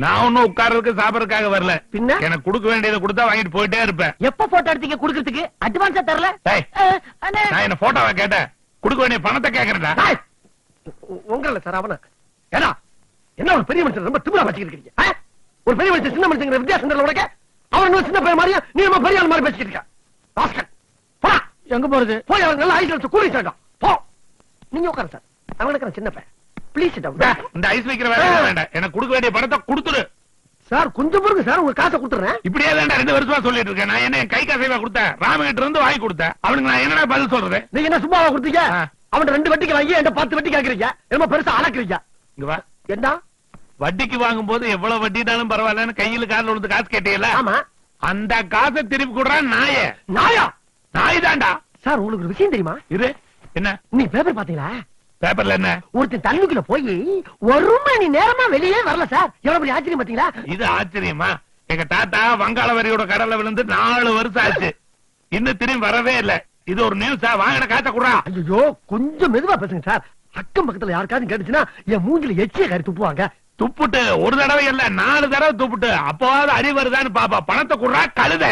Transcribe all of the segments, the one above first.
நான் ஒன்னும் உட்கார்றதுக்கு சாப்பிடறதுக்காக வரல. பின்ன எனக்கு கொடுக்க வேண்டியதை கொடுத்தா வாங்கிட்டு போயிட்டே இருப்பேன். எப்ப போட்டோ எடுத்தீங்க குடுக்கிறதுக்கு? அட்வான்ஸா தரல? நான் என்ன போட்டோவா கேட்டேன்? கொடுக்க வேண்டிய பணத்தை கேக்குறேன்டா. உங்கள சார் அவன ஏடா என்ன ஒரு பெரிய மனுஷன் ரொம்ப திமிரா வச்சிட்டு இருக்கீங்க. ஒரு பெரிய மனுஷன் சின்ன மனுஷங்கிற வித்தியாசம் தெரியல உனக்கு. அவன் சின்ன பையன் மாதிரியா நீ நம்ம பெரிய ஆள் மாதிரி பேசிட்டு இருக்க. பாஸ்கர் போ. எங்க போறது? போய் அவன் நல்ல ஐஸ் வச்சு கூலி சாடா. போ. நீங்க உட்காருங்க சார். அவனுக்கு சின்ன பையன். ப்ளீஸ் இந்த ஐஸ் வைக்கிற வேலை வேண்டாம். எனக்கு கொடுக்க வேண்டிய பணத்தை கொடுத்துரு. சார் கொஞ்சம் பொறுங்க சார், உங்க காசை கொடுத்துறேன். இப்படியே தான் 2 வருஷமா சொல்லிட்டு இருக்கேன். நான் என்ன கை காசைவா கொடுத்தேன்? ராமகிட்ட இருந்து வாங்கி கொடுத்தேன். அவனுக்கு நான் என்னடா பதில் சொல்றது? நீங்க என்ன சும்மாவா கொடுத்தீங்க? அவன் 2 வட்டிக்கு வாங்கி என்கிட்ட 10 வட்டி கேக்குறீங்க. என்னமோ பெருசா அளக்குறீங்க. இங்க வா. என்ன வட்டிக்கு வாங்கும் போது எவ்வளவு வட்டினாலும் பரவாயில்லன்னு கையில காலில் விழுந்து காசு கேட்டீங்களா? ஆமா. அந்த காசை திருப்பி கொடுறான் நாய. நாயா? நாய் தான்டா. சார் உங்களுக்கு ஒரு விஷயம் தெரியுமா? இரு. என்ன? நீ பேப்பர் பாத்தீங்களா? பேப்பர்ல என்ன? ஒருத்தன் தண்ணுக்குள்ள போய் 1 மணி நேரமா வெளியே வரல சார். எவ்வளவு பெரிய ஆச்சரியம் பாத்தீங்களா? இது ஆச்சரியமா? எங்க தாத்தா வங்காள வரியோட கடல்ல விழுந்து 4 வருஷம் ஆச்சு. இன்னும் திரும்பி வரவே இல்ல. இது ஒரு நியூஸா? வாங்கின காசை குடுறா. ஐயோ கொஞ்சம் மெதுவா பேசுங்க சார். அக்கம் பக்கத்துல யாருக்காவது கேட்டுச்சுன்னா என் மூஞ்சில எச்சிய காரி துப்புவாங்க. துப்புட்டு ஒரு தடவை இல்ல 4 தடவை துப்புட்டு அப்பவாவது அறி வருதான்னு பாப்பா. பணத்தை குடுறா கழுத.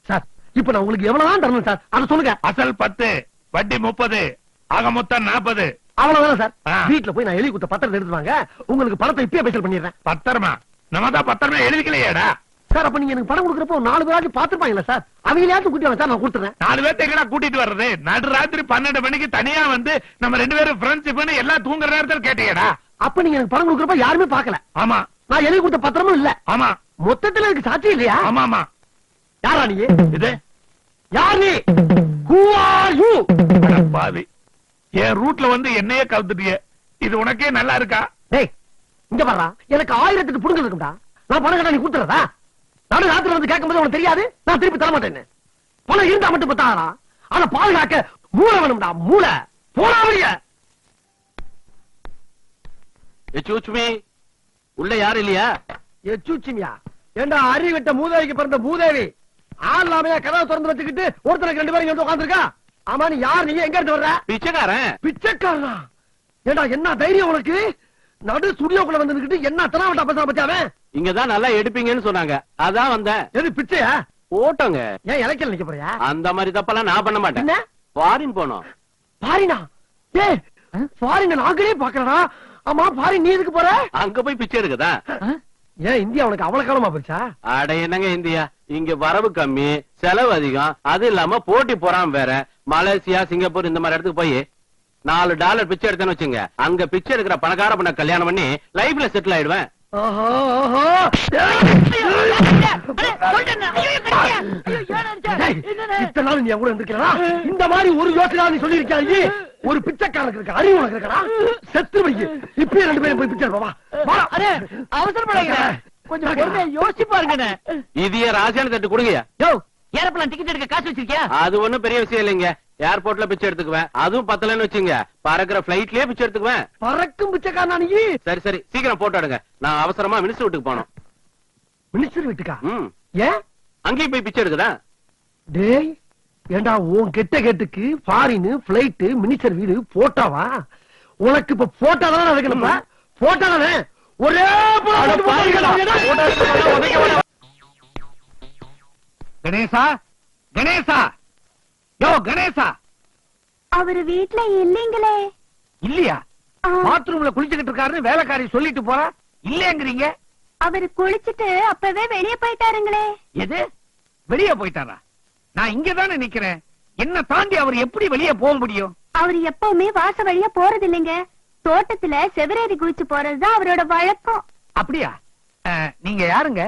சார் இப்ப நான் உங்களுக்கு எவ்வளவுதான் தரணும் சார்? அதை சொல்லுங்க. அசல் 10, வட்டி 30, ஆக மொத்தம் 40. அவ்வளவுதான் சார். வீட்டுல போய் நான் எழுதி கொடுத்த பத்திரத்தை எடுத்துவாங்க. உங்களுக்கு பணத்தை இப்பயே பேசல் பண்ணிடுறேன். பத்திரமா? நம்ம தான் பத்திரமா எழுதிக்கலையேடா சார். அப்ப நீங்க எனக்கு பணம் கொடுக்கறப்போ 4 பேராச்சும் பாத்துப்பாங்களா சார்? அவங்களையாச்சும் கூட்டி வாங்க சார், நான் கொடுத்துறேன். 4 பேர்த்த எங்கடா கூட்டிட்டு வர்றது? நடுராத்திரி 12 மணிக்கு தனியா வந்து நம்ம 2 பேரும் ஃப்ரெண்ட்ஷிப்னு எல்லாம் தூங்குற நேரத்தில் கேட்டீங்கடா. அப்ப நீங்க எனக்கு பணம் கொடுக்கறப்ப யாருமே பாக்கல? ஆமா. நான் எழுதி கொடுத்த பத்திரமும் இல்ல? ஆமா. மொத்தத்துல எனக்கு சாட்சி இல்லையா? ஆமா ஆமா. யாரா நீ? இது யார் நீ? Who are you? பாவி, என் ரூட்ல வந்து என்னையே கவுத்துட்டிய. இது உனக்கே நல்லா இருக்கா? டேய் இங்க பாரா, எனக்கு 1000க்கு புடுங்க இருக்கும்டா. நான் பணம் கட்ட நீ கொடுத்துறதா? நானும் ராத்திரி வந்து கேட்கும்போது உனக்கு தெரியாது நான் திருப்பி தர மாட்டேன்னு. பணம் இருந்தா மட்டும் பத்தாதா? ஆனா பாதுகாக்க மூளை வேணும்டா. மூளை போடா வெளிய. சூச்சுமி உள்ள யாரும் இல்லையா? சூச்சுமியா? ஏண்டா அறிவிட்ட மூதேவிக்கு பிறந்த மூதேவி ஆளாமையா கதவை திறந்து வச்சுக்கிட்டு ஒருத்தருக்கு 2 பேரும் உட்காந்துருக்கா. ஆமா நீ யார்? நீ எங்க இருந்து வர்ற? பிச்சைக்காரன். பிச்சைக்காரனா? ஏண்டா என்ன தைரியம் உனக்கு? நடு ஸ்டுடியோக்குள்ள வந்து என்ன தனாவட்டா பேச பச்சாவே? இங்கதான் நல்லா எடுப்பீங்கன்னு சொன்னாங்க, அதான் வந்தேன். எது பிச்சையா? ஓட்டோங்க. ஏன் இலக்கில நிக்க போறியா? அந்த மாதிரி தப்பெல்லாம் நான் பண்ண மாட்டேன். ஃபாரின் போனோம். ஃபாரினா? ஏ ஃபாரின் நாங்களே பாக்கறடா. ஆமா ஃபாரின் நீ எதுக்கு போற? அங்க போய் பிச்சை எடுக்கதா? ஏன் இந்தியா உனக்கு அவ்வளவு காலமா போச்சா? அட என்னங்க இந்தியா, இங்க வரவு கம்மி, செலவு அதிகம், அது இல்லாம போட்டி போறாம வேற. மலேசியா சிங்கப்பூர் இந்த மாதிரி இடத்துக்கு போய் $4 பிச்சை எடுத்தேன்னு வச்சுங்க, அங்க பிச்சை எடுக்கிற பணக்கார பண்ண கல்யாணம் பண்ணி லைஃப்ல செட்டில் ஆயிடுவேன். இத்தனை நீ கூட இருந்திருக்கா? இந்த மாதிரி ஒரு யோசனை நீ சொல்லி இருக்காது. ஒரு பிச்சைக்காரனுக்கு இருக்க அறிவு உனக்கு இருக்கா? செத்து வைக்க இப்பயே 2 பேரும் போய் பிச்சை எடுப்பா. அவசரப்படாங்க, கொஞ்சம் யோசிச்சு பாருங்க. இதையே ராசியான தட்டு கொடுங்க. ஏரோப்ளேன் டிக்கெட் எடுக்க காசு வச்சிருக்கியா? அது ஒண்ணும் பெரிய விஷயம் இல்லைங்க. ஏர்போர்ட்ல பிச்சை எடுத்துக்குவேன், அதுவும் பத்தலன்னு வச்சுங்க, பறக்கிற பிளைட்லயே பிச்சை எடுத்துக்குவேன். பறக்கும் பிச்சைக்காரனா நீ? சரி சரி சீக்கிரம் போட்டோ எடுங்க, நான் அவசரமா மினிஸ்டர் வீட்டுக்கு போனோம். மினிஸ்டர் வீட்டுக்கா? ஏன் அங்கேயும் போய் பிச்சை எடுக்குதா? டேய் ஏண்டா உன் கெட்ட கேட்டுக்கு ஃபாரின் பிளைட் மினிஸ்டர் வீடு போட்டோவா? உனக்கு இப்ப போட்டோ தானே வைக்கணும்ப்பா. போட்டோ தானே ஒரே கணேசா. கணேசா யோ கணேசா. அவரு வீட்ல இல்லீங்களே. இல்லையா? பாத்ரூம்ல குளிச்சுக்கிட்டு இருக்காருன்னு வேலைக்காரி சொல்லிட்டு போறா. இல்லங்கறீங்க? அவரு குளிச்சிட்டு அப்பவே வெளியே போயிட்டாருங்களே. எது வெளியே போயிட்டாரா? நான் இங்கதானே நிக்கிறேன். என்ன தாண்டி அவர் எப்படி வெளியே போக முடியும்? அவரு எப்பவுமே வாச வழியா போறது இல்லைங்க, தோட்டத்துல செவரேறி குளிச்சு போறதுதான் அவரோட வழக்கம். அப்படியா? நீங்க யாருங்க?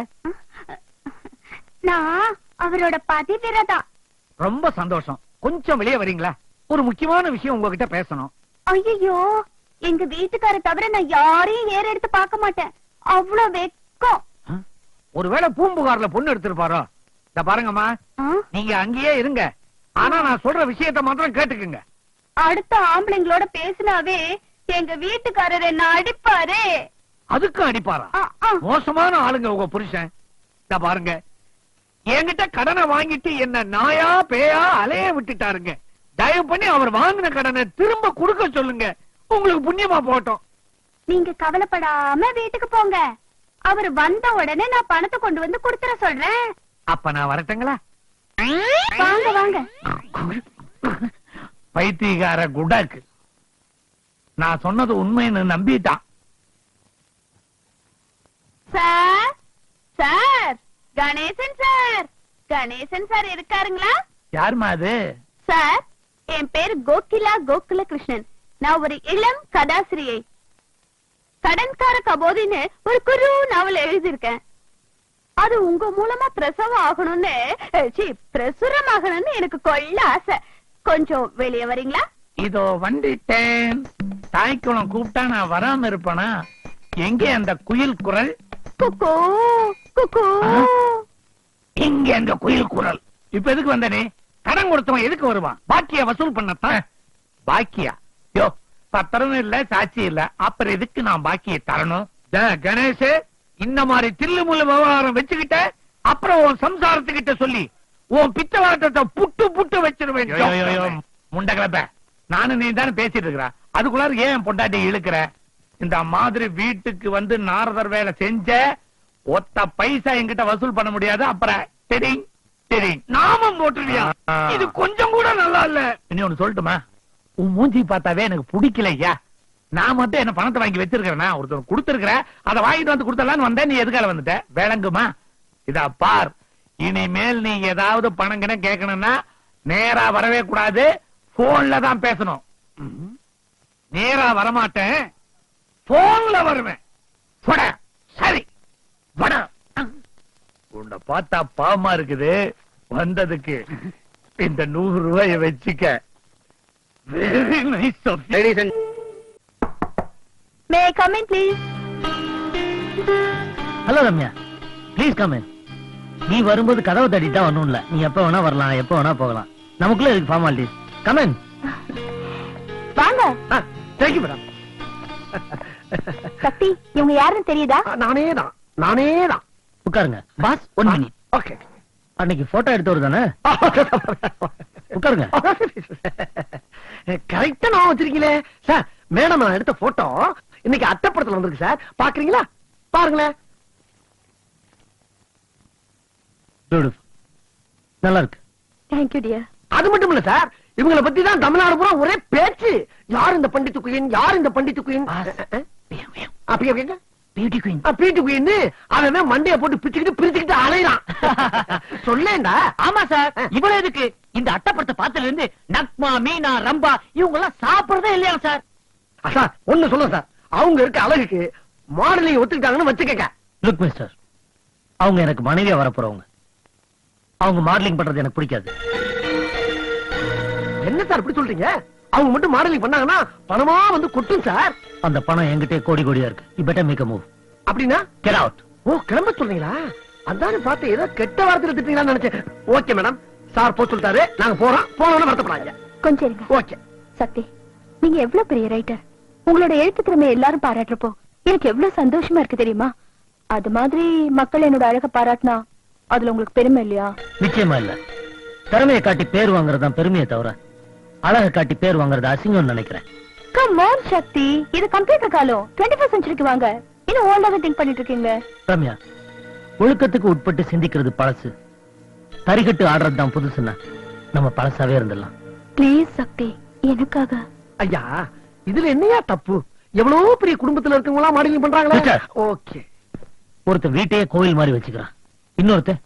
நான் அவரோட பதிவிரதா. ரொம்ப சந்தோஷம். கொஞ்சம் வெளியே வரீங்களா? ஒரு முக்கியமான விஷயம் உங்ககிட்ட பேசணும். ஐயோ எங்க வீட்டுக்கார தவிர நான் யாரையும் ஏற எடுத்து பார்க்க மாட்டேன், அவ்வளவு வெக்கம். ஒருவேளை பூம்புகார்ல பொண்ணு எடுத்திருப்பாரோ? இத பாருங்கம்மா, நீங்க அங்கேயே இருங்க. ஆனா நான் சொல்ற விஷயத்த மாத்திரம் கேட்டுக்குங்க. அடுத்த ஆம்பளைங்களோட பேசினாவே எங்க வீட்டுக்காரர் என்ன அடிப்பாரு. அதுக்கும் அடிப்பாரா? மோசமான ஆளுங்க உங்க புருஷன். இத பாருங்க, என்கிட்ட கடனை வாங்கிட்டு என்ன நாயா பேயா அலைய விட்டுட்டாருங்க. தயவு பண்ணி அவர் வாங்கின கடனை திரும்ப கொடுக்க சொல்லுங்க, உங்களுக்கு புண்ணியமா போட்டோம். நீங்க கவலைப்படாம வீட்டுக்கு போங்க. அவர் வந்த உடனே நான் பணத்தை கொண்டு வந்து கொடுத்துற சொல்றேன். அப்ப நான் வரட்டுங்களா? வாங்க வாங்க. பைத்தியக்கார குடாக்கு, நான் சொன்னது உண்மைன்னு நம்பிட்டான். Sir sir, Ganesan sir, Ganesan sir இருக்காருங்களா? யாருமா அது? சார், என் பேரு கோகிலா கோகுல கிருஷ்ணன். நான் ஒரு இளம் கதாசிரியை. கடன்கார கபோதின்னு ஒரு குறு நாவல் எழுதியிருக்கேன். அது உங்க மூலமா பிரசவம் ஆகணும்னு, பிரசுரம் ஆகணும்னு எனக்கு கொள்ள ஆசை. கொஞ்சம் வெளியே வரீங்களா? இதோ வந்துட்டேன். தாய்க்குளம் கூப்பிட்டா நான் வராம இருப்பேனா? எங்கே அந்த குயில் குரல்? குக்கு குக்கு. இங்க அந்த குயில் குரல். இப்ப எதுக்கு வந்த நீ? கடன் கொடுத்தவன் எதுக்கு வருவான்? பாக்கிய வசூல் பண்ணத்தான். பாக்கியா? யோ, பத்திரம் இல்ல, சாட்சி இல்ல, அப்புறம் எதுக்கு நான் பாக்கிய தரணும்? கணேஷ், இந்த மாதிரி தில்லு முள்ளு விவகாரம் வச்சுக்கிட்ட அப்புறம் உன் சம்சாரத்துக்கிட்ட சொல்லி உன் பித்தவாட்டத்தை புட்டு புட்டு வச்சிருவேன். முண்ட கிளப்ப, நானும் நீ தானே பேசிட்டு இருக்கிற, அதுக்குள்ளார ஏன் பொண்டாட்டி இழுக்கிற? இந்த மாதிரி வீட்டுக்கு வந்து நாரதர் வேலை செஞ்ச ஒத்த பைசா என்கிட்ட வசூல் பண்ண முடியாது. அப்புறம் தெரியும் தெரியும் நாமம் போட்டுருவியா? இது கொஞ்சம் கூட நல்லா இல்ல. இனி ஒண்ணு சொல்லட்டுமா? உன் மூஞ்சி பார்த்தாவே எனக்கு பிடிக்கலையா? நான் மட்டும் என்ன பணத்தை வாங்கி வச்சிருக்கிறேன்னா, ஒருத்தர் கொடுத்திருக்கிற, அதை வாங்கிட்டு வந்து கொடுத்தலான்னு வந்தேன். நீ எதுக்கால வந்துட்ட? விளங்குமா? இதா பார், இனிமேல் நீ ஏதாவது பணம் கிணம் கேட்கணும்னா நேரா வரவே கூடாது, போன்ல தான் பேசணும். நேரா வரமாட்டேன், போன்ல வருவேன். போட. சரி, வட. உன்னை பார்த்தா பாவமா இருக்குது. வந்ததுக்கு இந்த 100 ரூபாய வச்சுக்க. Very nice of you. May I come in please? Hello Ramya, please come in. நீ வரும்போது கதவை தட்டிட்டு தான் வரணும். இல்ல, நீ எப்ப வேணா வரலாம், எப்ப வேணா போகலாம். நமக்குள்ள இருக்கு ஃபார்மாலிட்டிஸ். Come in. வாங்க. Thank you madam. சக்தி, இவங்க யாருன்னு தெரியுதா? நானே தான். உட்காருங்க. Boss, 1 minute. ஓகே. அன்னைக்கு போட்டோ எடுத்தவர் தானே? உட்காருங்க. கரெக்டா நான் வச்சிருக்கீங்களே சார். மேடம், நான் எடுத்த போட்டோ இன்னைக்கு அட்டப்படத்துல வந்திருக்கு சார். பாக்குறீங்களா? பாருங்களேன். பியூட்டிஃபுல், நல்லா இருக்கு. Thank you dear. அது மட்டும் இல்ல சார், இவங்களை பத்தி தான் தமிழ்நாடு பூரா ஒரே பேச்சு. யார் இந்த பண்டித்து குயின், யார் இந்த பண்டித்து குயின்? அப்படியே பியூட்டி குயின். பீட்டு குயின் அவன் மண்டைய போட்டு பிரிச்சுக்கிட்டு அலைறான். சொல்லேண்டா. ஆமா சார், இவ்வளவு எதுக்கு? இந்த அட்டப்படத்தை பார்த்ததுல இருந்து நக்மா, மீனா, ரம்பா இவங்க எல்லாம் சாப்பிடுறதே இல்லையா சார்? சார், ஒண்ணு சொல்லுங்க சார், அவங்க இருக்க அழகுக்கு மாடலிங் ஒத்துக்கிட்டாங்கன்னு வச்சுக்கங்க. லுக் மிஸ்டர், அவங்க எனக்கு மனைவியா வரப்போறவங்க. அவங்க மாடலிங் பண்றது எனக்கு பிடிக்காது. என்ன சார் இப்படி சொல்றீங்க? அவங்க மட்டும் மாடலிங் பண்ணாங்கன்னா பணமா வந்து கொட்டும் சார். அந்த பணம் என்கிட்ட கோடி கோடியா இருக்கு. You better make a move. அப்படின்னா கெட் அவுட். ஓ, கிளம்ப சொல்றீங்களா? அதானே பார்த்து ஏதோ கெட்ட வார்த்தையில திட்டீங்களான்னு நினைச்சேன். ஓகே மேடம், சார் போ சொல்லிட்டாரு, நாங்க போறோம். போனோம்னு வருத்தப்படாங்க. கொஞ்சம் இருங்க. ஓகே. சக்தி, நீங்க எவ்வளவு பெரிய ரைட்டர். உங்களோட எழுத்து திறமை எல்லாரும் பாராட்டுறப்போ எனக்கு எவ்வளவு சந்தோஷமா இருக்கு தெரியுமா? அது மாதிரி மக்கள் என்னோட அழக பாராட்டினா அதுல உங்களுக்கு பெருமை இல்லையா? நிச்சயமா இல்ல. திறமையை காட்டி பேர் வாங்குறது தான் பெருமையை தவிர அழகை காட்டி பேர் வாங்குறது அசிங்கம்னு நினைக்கிறேன். கம் ஆன் சக்தி, இது கம்ப்யூட்டர் காலம். 21st செஞ்சுரிக்கு வாங்க. இன்னும் ஓல்டாவே திங்க் பண்ணிட்டு இருக்கீங்க. ரம்யா, ஒழுக்கத்துக்கு உட்பட்டு சிந்திக்கிறது பழசு, தரிகட்டு ஆடுறது தான் புதுசுன்னா நம்ம பழசாவே இருந்துடலாம். ப்ளீஸ் சக்தி, எனக்காக. ஐயா, இதுல என்னையா தப்பு? எவ்வளவு பெரிய குடும்பத்துல இருக்கவங்களா மாடலிங் பண்றாங்களா? மிஸ்டர். ஓகே. ஒருத்தன் வீட்டையே கோவில் மாதிரி வச்சுக்கிறான், இன்னொருத்தன்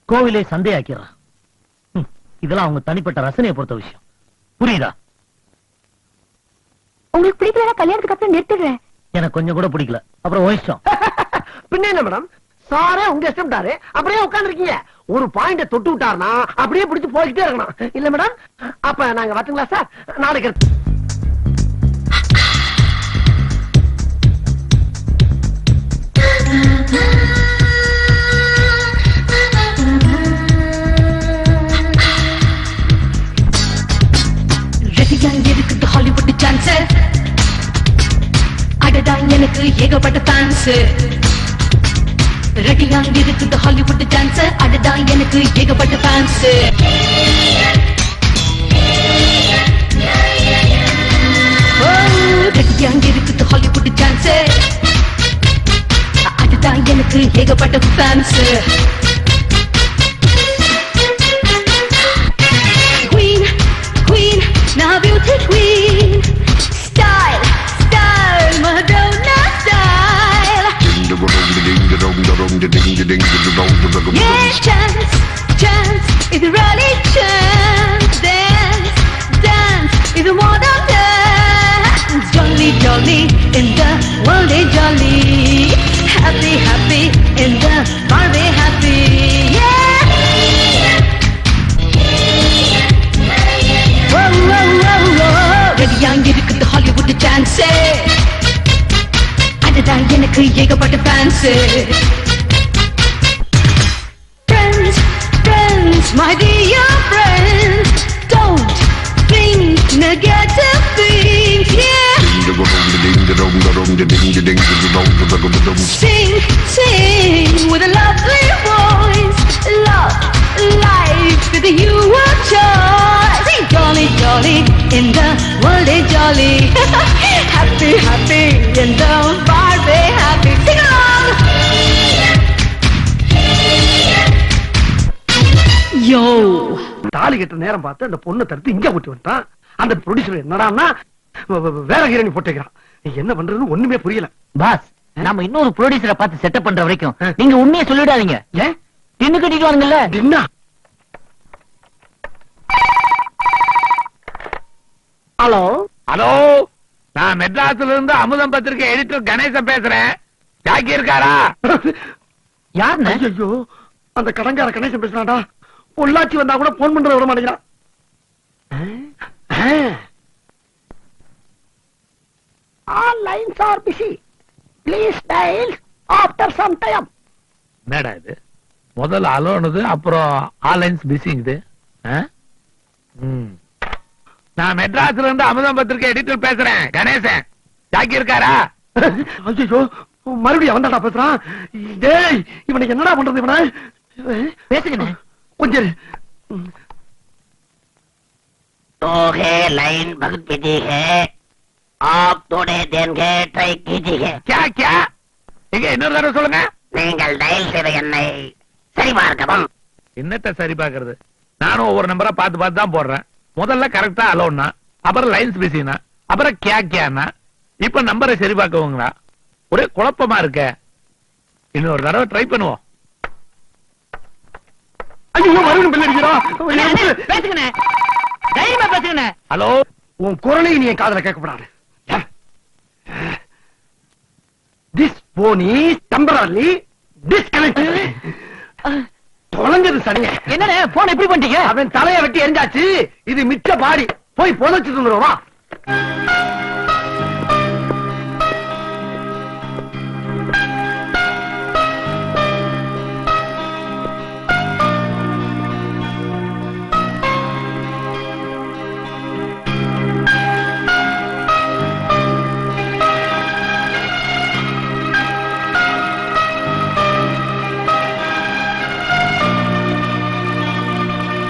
கோவிலே சந்தையாக்கிறான். இதெல்லாம் அவங்க தனிப்பட்ட ரசனையை பொறுத்த விஷயம். புரியுதா? உங்களுக்கு பிடிக்கலன்னா கல்யாணத்துக்கு அப்புறம் நிறுத்திடுறேன். எனக்கு கொஞ்சம் கூட பிடிக்கல, அப்புறம் இஷ்டம். பின்ன என்ன மேடம், சாரே உங்க இஷ்டம்டாரு, அப்படியே உட்கார்ந்து இருக்கீங்க. ஒரு பாயிண்ட தொட்டு விட்டாருன்னா அப்படியே பிடிச்சு போய்கிட்டே இருக்கணும். இல்ல மேடம், அப்ப நாங்க வரட்டுங்களா சார்? நாளைக்கு இருக்குது ஹாலிவுட் சான்ஸ். அடதான் எனக்கு ஏகப்பட்ட ஃபேன்ஸ். ரெடியாங் இருக்குது ஹாலிவுட் சான்ஸ். அடதான் எனக்கு ஏகப்பட்ட ஃபேன்ஸ். ரெடியாங் இருக்குது ஹாலிவுட் ஹாலிவுட் டான்ஸ் அதுதான் எனக்கு ஏகப்பட்ட ஃபேன்ஸ் குயின் குயின் நான் beauty queen style style Madonna style yeah chance chance இது really chance dance dance இது more than dance jolly jolly in the world is jolly happy happy in the world is happy yeah whoa whoa whoa whoa ready young இருக்குது Hollywood dance அதுதான் எனக்கு ஏகப்பட்ட fans friends friends my dear friends don't think negative things yeah sing sing with a lovely voice love life with you a choice sing jolly jolly in the world is jolly happy happy in the world is happy sing along yo தாலி கட்ட நேரம் பார்த்து அந்த பொண்ணை தடுத்து இங்க கூட்டி வந்துட்டான். அந்த ப்ரொடியூசர் என்னடான்னா வேற ஹீரோனி போட்டுக்கிறான். என்ன பண்றதுன்னு ஒண்ணுமே புரியல. பாஸ் நம்ம இன்னொரு ப்ரொடியூசரை பார்த்து செட்டப் பண்ற வரைக்கும் நீங்க உண்மையை சொல்லிடாதீங்க. ஏன் டின்னு கட்டிட்டு வாங்கல்ல. டின்னா? ஹலோ ஹலோ, நான் மெட்ராஸ்ல இருந்து அமுதம் பத்திரிகை எடிட்டர் கணேசன் பேசுறேன். ஜாக்கி இருக்காரா? யாருன்னு? ஐயோ, அந்த கடங்கார கணேசன் பேசுறான்டா. பொள்ளாச்சி வந்தா கூட போன் பண்ற விட மாட்டேங்கிறான். All lines are busy. Please dial after some time. என்னடா இது? முதல்ல அலோனுது, அப்புறம் ஆன்லைன்ஸ் பிஸிங்குது. நான் மெட்ராஸ்ல இருந்து அமுதம் பத்திரிகை எடிட்டர் பேசுறேன் கணேசன். ஜாக்கி இருக்காரா? ஐயோ, மறுபடியும் வந்தாடா பேசுறான். டேய், இவனுக்கு என்னடா பண்றது இவனை? பேசுங்க. கொஞ்சம் तो है लाइन बहुत बिजी है आप थोड़े दिन के ट्राई कीजिए क्या क्या? எங்க இன்னொரு தடவை சொல்லுங்க. நீங்கள் டயல் செய்த எண்ணை சரி பார்க்கவும் என்னத்த சரி பாக்குறது? நானும் ஒவ்வொரு நம்பரா பார்த்து பார்த்து தான் போடுறேன். முதல்ல கரெக்டா அலோன்னா, அப்புறம் லைன்ஸ் பிஸினா, அப்புறம் கியா இப்ப நம்பரை சரி பார்க்கவுங்களா? ஒரே குழப்பமா இருக்க. இன்னொரு தடவை ட்ரை பண்ணுவோம். ஐயோ, மறுபடியும் பிள்ளை அடிக்கிறான். பேசுங்கண்ணே, தைரியமா பேசுங்கண்ணே. ஹலோ, உன் குரலையும் நீ என் காதுல கேட்கப்படாது. This phone is temporary disconnected. தொலைஞ்சது சரிங்க. என்னண்ணே போன் எப்படி பண்ணிட்டீங்க? அவன் தலையை வெட்டி எரிஞ்சாச்சு. இது மிச்ச பாடி. போய் புதைச்சிட்டு வந்துருவா.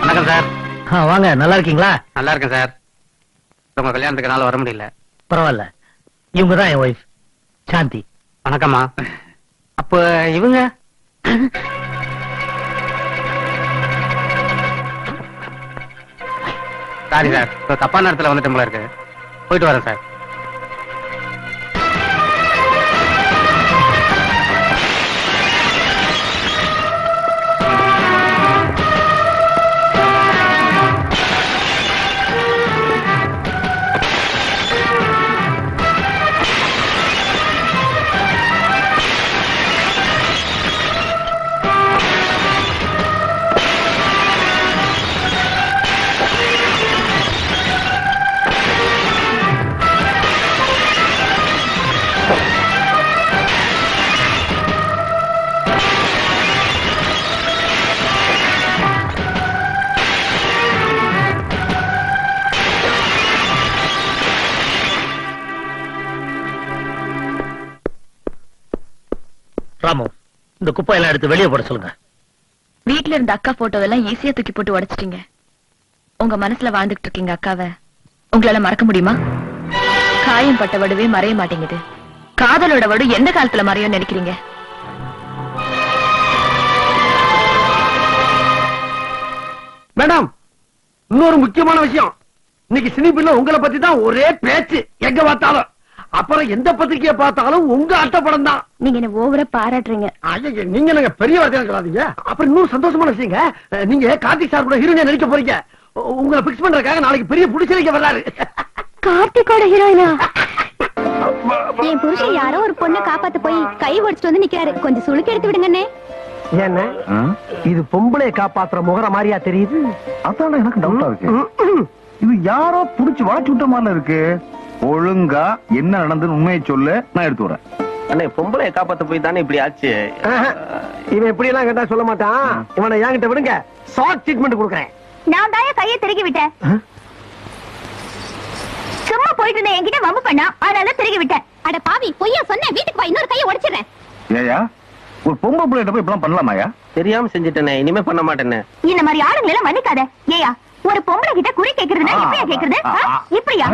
வணக்கம் சார். வாங்க, நல்லா இருக்கீங்களா? நல்லா இருக்கேன் சார். உங்க கல்யாணத்துக்கு நாள் வர முடியல. பரவாயில்ல, இவங்க தான் என் ஒய்ஃப் சாந்தி. வணக்கம்மா. அப்ப இவங்க சாரி சார், தப்பான நேரத்துல வந்துட்டோம் போல இருக்கு. போயிட்டு வரேன் சார். ராமு, இந்த குப்பை எல்லாம் எடுத்து வெளியே போட சொல்லுங்க. வீட்ல இருந்த அக்கா போட்டோவெல்லாம் ஈஸியா தூக்கி போட்டு உடைச்சிட்டீங்க. உங்க மனசுல வாழ்ந்துட்டு இருக்கீங்க அக்காவை உங்களால மறக்க முடியுமா? காயம் பட்ட வடுவே மறைய மாட்டேங்குது. காதலோட வடு எந்த காலத்துல மறையும் நினைக்கிறீங்க? மேடம், இன்னொரு முக்கியமான விஷயம். இன்னைக்கு சினிபில்ல உங்களை பத்தி தான் ஒரே பேச்சு எங்க பார்த்தாலும். அப்புறம் எந்த பத்திரிகையை பார்த்தாலும் உங்க அட்டப்படம் தான். நீங்க என்ன ஓவரா பாராட்டுறீங்க. ஐயா, நீங்க எனக்கு பெரிய வார்த்தையா சொல்லாதீங்க. அப்புறம் இன்னொரு சந்தோஷமான விஷயங்க, நீங்க கார்த்திக் சார் கூட ஹீரோயினா நடிக்க போறீங்க. உங்களை பிக்ஸ் பண்றதுக்காக நாளைக்கு பெரிய புடிச்சரிக்க வர்றாரு. கார்த்திகோட ஹீரோயினா? என் புருஷன் யாரோ ஒரு பொண்ணை காப்பாத்த போய் கை ஒடிச்சிட்டு வந்து நிக்கிறாரு. கொஞ்சம் சுளுக்கு எடுத்து விடுங்கண்ணே. என்ன இது பொம்பளை காப்பாத்துற முகர மாதிரியா தெரியுது? அதான் எனக்கு டவுட்டா இருக்கு. இது யாரோ புடிச்சு வளைச்சு விட்ட மாதிரி இருக்கு. ஒழுங்கா என்ன நடந்ததுன்னு உண்மையை சொல்லு, நான் எடுத்து வரேன். அண்ணே, பொம்பளைய காப்பாத்த போய் தானே இப்படி ஆச்சு. இவன் எப்படி எல்லாம் கேட்டா சொல்ல மாட்டான். இவனை என்கிட்ட விடுங்க, ஷார்ட் ட்ரீட்மெண்ட் கொடுக்குறேன். நான் தாய கையை திருகி விட்டேன். சும்மா போயிட்டு இருந்தேன், என்கிட்ட வம்பு பண்ணா, அதனால திருகி விட்டேன். அட பாவி, பொய்யா சொன்ன. வீட்டுக்கு வா, இன்னொரு கையை உடைச்சிடுறேன். ஏயா, ஒரு பொம்பளை பிள்ளைகிட்ட போய் இப்படிலாம் பண்ணலாமாயா? தெரியாம செஞ்சுட்டேனே, இனிமே பண்ண மாட்டேனே. இந்த மாதிரி ஆளுங்களை எல்லாம் மன்னிக்காத. ஏயா, ஒரு பொம்பளை கிட்ட குறி கேக்குறதுன்னா இப்படியா கேக்குறது? இப்படியா?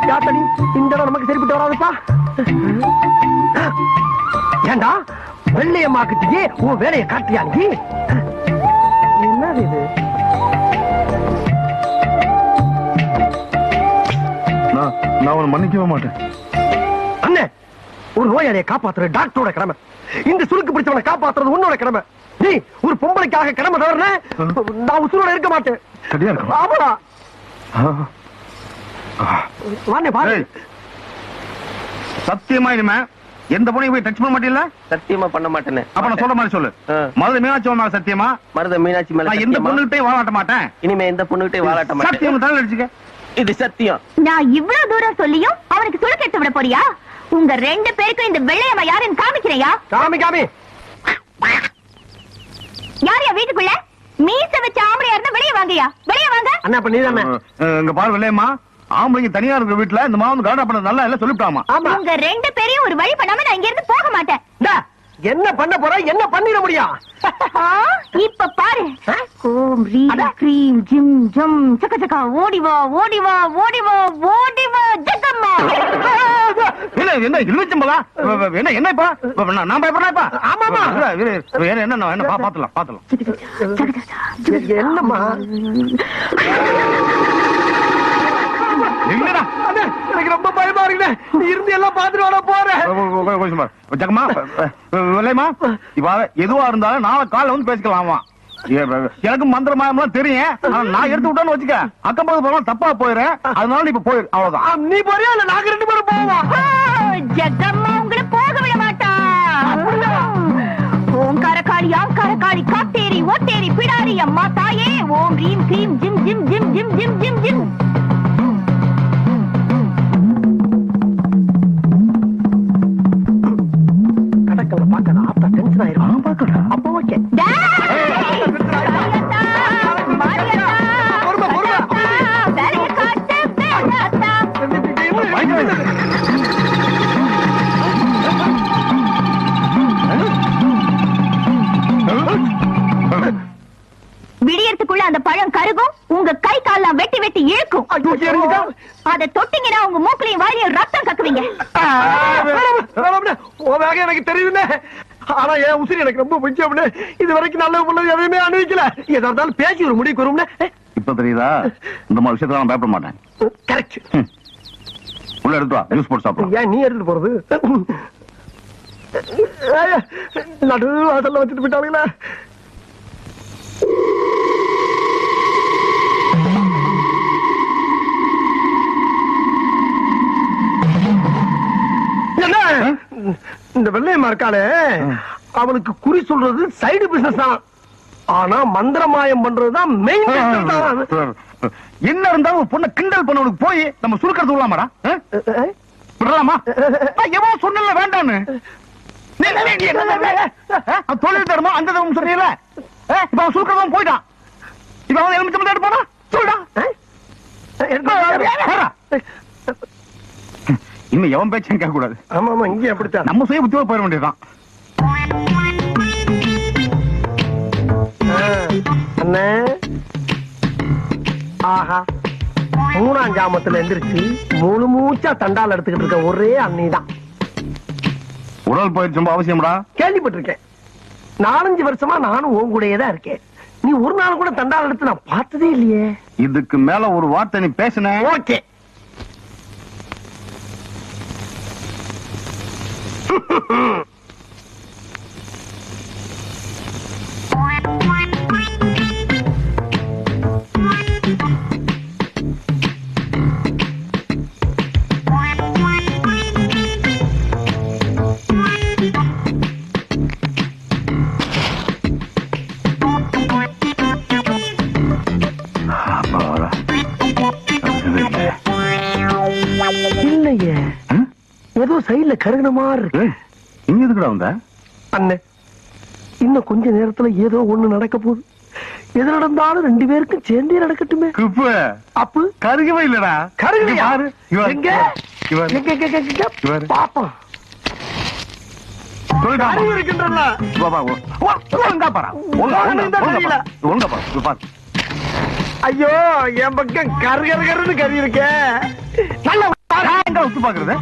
யாத்தடி, இந்த இடம் நமக்கு சரிப்பட்டு வராதுப்பா. ஏண்டா வெள்ளையம்மாக்கிட்டே உன் வேலையை காட்டியா நீ? என்னது இது? நான் உன்னை மன்னிக்கவே மாட்டேன். அண்ணே, ஒரு நோயாளியை காப்பாத்துற டாக்டரோட கடமை. இந்த சுருக்கு பிடிச்சவனை காப்பாத்துறது உன்னோட கடமை. நீ ஒரு பொம்பளைக்காக கடமை தவறுன, நான் உசுரோட இருக்க மாட்டேன். சரியா இருக்கும். ஆமாடா. வாண்ணே பாரு. ஏய், சத்தியமா இனிமே எந்த பொண்ணையும் போய் டச் பண்ண மாட்டீல்ல? சத்தியமா பண்ண மாட்டேனே. அப்ப நான் சொல்ற மாதிரி சொல்லு. மதுரை மீனாட்சி மேல சத்தியமா? மருத மீனாட்சி மேல நான் எந்த சத்தியமா? பொண்ணுகிட்டயும் வாழாட்ட மாட்டேன். இனிமே எந்த பொண்ணுகிட்டயும் வாழாட்ட மாட்டேன். சத்தியம் தலை அடிச்சுக்க. இது சத்தியம். நான் இவ்வளவு தூரம் சொல்லியும் அவனுக்கு சுளுக்கு எடுத்து விட போறியா? உங்க ரெண்டு பேருக்கும் இந்த வெள்ளையம்மா யாருன்னு காமிக்கிறையா? காமி காமி. யாரையா வீட்டுக்குள்ள? மீச வச்ச ஆம்பளையா இருந்தா வெளியே வாங்கயா. வெளியே வாங்க. அண்ணா, அப்ப நீதானே? இங்க பாரு வெள்ளையம்மா, ஆம்பளைங்க தனியா இருக்கிற வீட்டுல இந்த மாதிரி கலடா பண்ண நல்லா இல்ல சொல்லிவிட்டாமா. ஆமா. உங்க ரெண்டு பேரையும் ஒரு வழி பண்ணாம நான் இங்க இருந்து போக மாட்டேன். இந்தா, என்ன பண்ண போற? என்ன பண்ணிட முடியும்? இப்ப பாரு. ஓம் ரீம் க்ரீம் ஜிம் ஜம் சக்க சக்க ஓடி வா ஓடி வா ஓடி வா ஓடி வா ஜகம்மா. என்ன இழுச்சம்பலா? என்ன என்ன இப்ப நான் பயப்படுறேன் இப்ப? ஆமாமா. என்ன பாத்துலாம். என்னம்மா? இல்லடா, அண்ணே, எனக்கு ரொம்ப பயமா இருக்குண்ணே. நீ இருந்து எல்லாம் பாத்துட்டு வர போறேன். ஜகமா வெள்ளையம்மா, இப்ப எதுவா இருந்தாலும் நாளை காலைல வந்து பேசிக்கலாமா? எனக்கு மந்திரமாயம்லாம் தெரியும். ஆனா நான் எடுத்து விட்டான்னு வச்சுக்க, அக்கம் பக்கம் போகலாம் தப்பா போயிடுறேன். அதனால நீ இப்ப போயிரு, அவ்வளவுதான். நீ போறியா இல்ல நாங்க ரெண்டு பேரும் போவோம்? ஜகம்மா உங்களை போக விட மாட்டா. ஓங்கார காளி ஆங்கார காளி காத்தேரி ஓட்டேரி பிடாரி அம்மா தாயே. ஓம் ரீம் க்ரீம் ஜிம் ஜிம் ஜிம் ஜிம் ஜிம் ஜிம் ஜிம். கடக்கல பாக்க ஆத்தா டென்ஷன் ஆயிரும். பாக்கடா. அப்போ ஓகே. விடியறதுக்குள்ள அந்த பழம் கருகும். உங்க கை கால்லாம் வெட்டி வெட்டி இழுக்கும். அதை தொட்டிங்கன்னா உங்க மூக்கிலையும் வாயிலையும் ரத்தம் கக்குவீங்க. எனக்கு தெரியுதுண்ணே. ஆனா என் உசிரி எனக்கு ரொம்ப முக்கியம். இது வரைக்கும் நல்ல பொண்ணு எதையுமே அனுபவிக்கல. எதா இருந்தாலும் பேசி ஒரு முடிவுக்கு வரும்னே. இப்ப தெரியுதா? இந்த மாதிரி விஷயத்துல நான் பயப்பட மாட்டேன். கரெக்ட். உள்ள எடுத்து வா, ஜூஸ் போட்டு சாப்பிடலாம். ஏன் நீ எடுத்துட்டு போறது? நடு வாசல்ல வச்சுட்டு போயிட்டாங்களா? இந்த வெள்ளையம்மா இருக்காளே, அவனுக்கு குறி சொல்றது சைடு பிசினஸ் தான். ஆனா மந்திரமாயம் பண்றதுதான் மெயின். என்ன இருந்தாலும் ஒரு பொண்ணை கிண்டல் பண்ணவனுக்கு போய் நம்ம சுருக்கிறது விடலாமாடா? விடலாமா? எவன் சொன்னல வேண்டான்னு தொழில் தருமா அந்த தரும் சொன்னீங்கல்ல. இப்ப அவன் சுருக்கிறதும் போயிட்டான். இப்ப அவன் எலுமிச்சம் எடுப்பானா? சொல்றா. இன்னும் எவன் பேச்சும் கேட்க கூடாது. ஆமா ஆமா, இங்கே அப்படித்தான். நம்ம சுய புத்தியோட போயிட வேண்டியதுதான். அண்ணே, ஆஹா, 3ஆம் ஜாமத்துல எந்திரிச்சு முழு மூச்சா தண்டால் எடுத்துக்கிட்டு இருக்க ஒரே அன்னிதான். உடல் பயிற்சி ரொம்ப அவசியம்டா. கேள்விப்பட்டிருக்கேன். 4-5 வருஷமா நானும் உன் கூடயே தான் இருக்கேன். நீ ஒரு நாள் கூட தண்டால் எடுத்து நான் பார்த்ததே இல்லையே. இதுக்கு மேல ஒரு வார்த்தை நீ பேசுன. ஓகே. இல்லையே, ஏதோ சைடுல கருகின மாதிரி இருக்கு. இங்க எதுக்குடா வந்த? அண்ணே, இன்னும் கொஞ்ச நேரத்துல ஏதோ ஒண்ணு நடக்க போகுது. எது நடந்தாலும் 2 பேருக்கும் சேர்ந்தே நடக்கட்டுமே. குப்பு அப்பு கருகவே இல்லடா. கருகலையா? பாரு. எங்க? பாப்போம். கருகு இருக்கின்றன. ஒழுங்கா பாரா. ஒழுங்கா பாரு. ஐயோ, என் பக்கம் கருகருன்னு கறி இருக்கே. நல்ல எங்க உத்து பாக்குறது?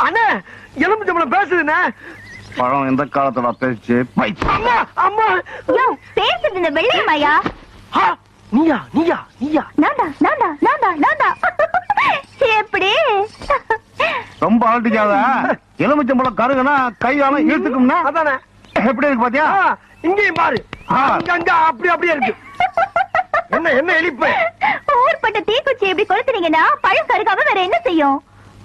அண்ணே, எலும்புச்சம்பளம் பேசுதுண்ணே. பழம் எந்த காலத்துல பேச்சு? அம்மா, அம்மா. யோ, பேசுறது இந்த வெள்ளையம்மாயா? நீயா நீயா நீயா? நான்டா. எப்படி? ரொம்ப அலட்டிக்காத. எலுமிச்சம்பழம் கருகுனா கையால இழுத்துக்கும்னா அதானே. எப்படி இருக்கு பாத்தியா? இங்கேயும் பாரு. அங்க அப்படியே இருக்கு. என்ன எலிப்பு? ஊர்பட்ட தீக்குச்சி எப்படி கொளுத்துனீங்கன்னா பழம் கருகாம வேற என்ன செய்யும்?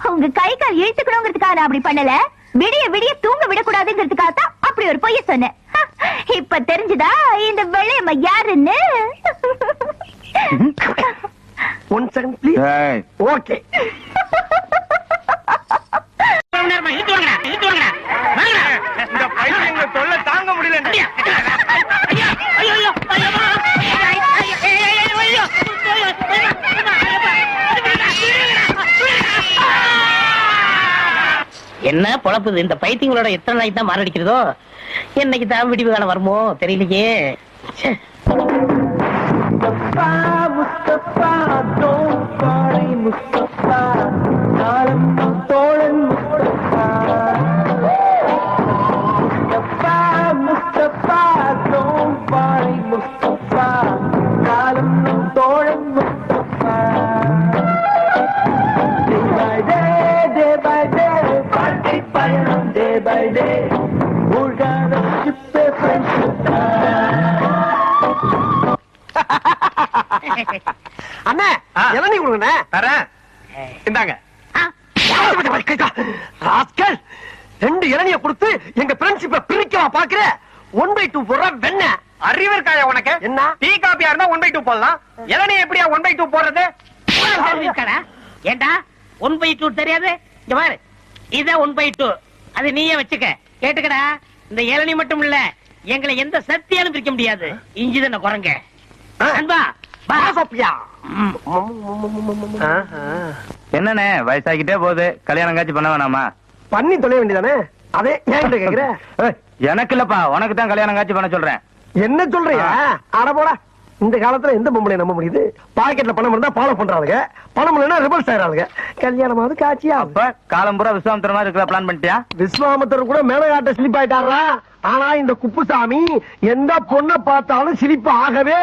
உங்க கை கால் இழுத்துக்கணுங்கிறதுக்காக நான் அப்படி பண்ணல. விடிய தூங்க விடக்கூடாதுங்கிறதுக்காக தான் அப்படி ஒரு பொய்ய சொன்னேன். இப்ப தெரிஞ்சுதா இந்த வெள்ளையம்மா யாருன்னு? 1 செகண்ட் ப்ளீஸ். ஓகே. இந்த பையன் தொல்ல தாங்க முடியல. என்ன பொழப்புது இந்த பைத்தியங்களோட எத்தனை நாளைக்கு தான் மாரடிக்கிறதோ? என்னைக்கு தான் விடிவு காலம் வருமோ தெரியலையே. அண்ணே, இளநீ கொடுங்கண்ணே. தரேன். இந்தாங்க. ராஸ்கல், 2 இளநிய கொடுத்து எங்க ஃப்ரெண்ட்ஷிப்பை பிரிக்கலாம் பாக்குற. 1/2 போடுற வெண்ண. அறிவு இருக்காயா உனக்கு? என்ன? டீ காப்பியா இருந்தா 1/2 போடலாம். இளநீ எப்படியா 1/2 போடுறது? ஏண்டா 1/2 தெரியாது? இங்க பாரு, இத 1/2 அது நீயே வச்சுக்க. கேட்டுக்கடா, இந்த இளநீ மட்டும் இல்ல, எங்களை எந்த சக்தியாலும் பிரிக்க முடியாது. இஞ்சி தானே குரங்க. அன்பா என்னண்ணே வயசாகிட்டே போகுது, கல்யாணம் காட்சி பண்ண வேணாமா? பண்ணி தொலைய வேண்டியதானே. அதே ஏன் கேக்குற? எனக்கு இல்லப்பா, உனக்கு தான் கல்யாணம் காட்சி பண்ண சொல்றேன். என்ன சொல்றியா? அட போடா. இந்த காலத்துல எந்த பொம்பளை நம்ப முடியுது? பாக்கெட்ல பணம் இருந்தா ஃபாலோ பண்றாளுங்க, பணம் இல்லைன்னா ரிவர்ஸ் ஆயிராளுங்க. கல்யாணமாவது காட்சியா? அப்ப காலம்புறா விஸ்வாமித்திர மாதிரி இருக்கிற பிளான் பண்ணிட்டியா? விஸ்வாமித்திரர் கூட மேலகாட்ட ஸ்லிப் ஆயிட்டாரா? ஆனா இந்த குப்புசாமி எந்த பொண்ணை பார்த்தாலும் சிரிப்பு ஆகவே.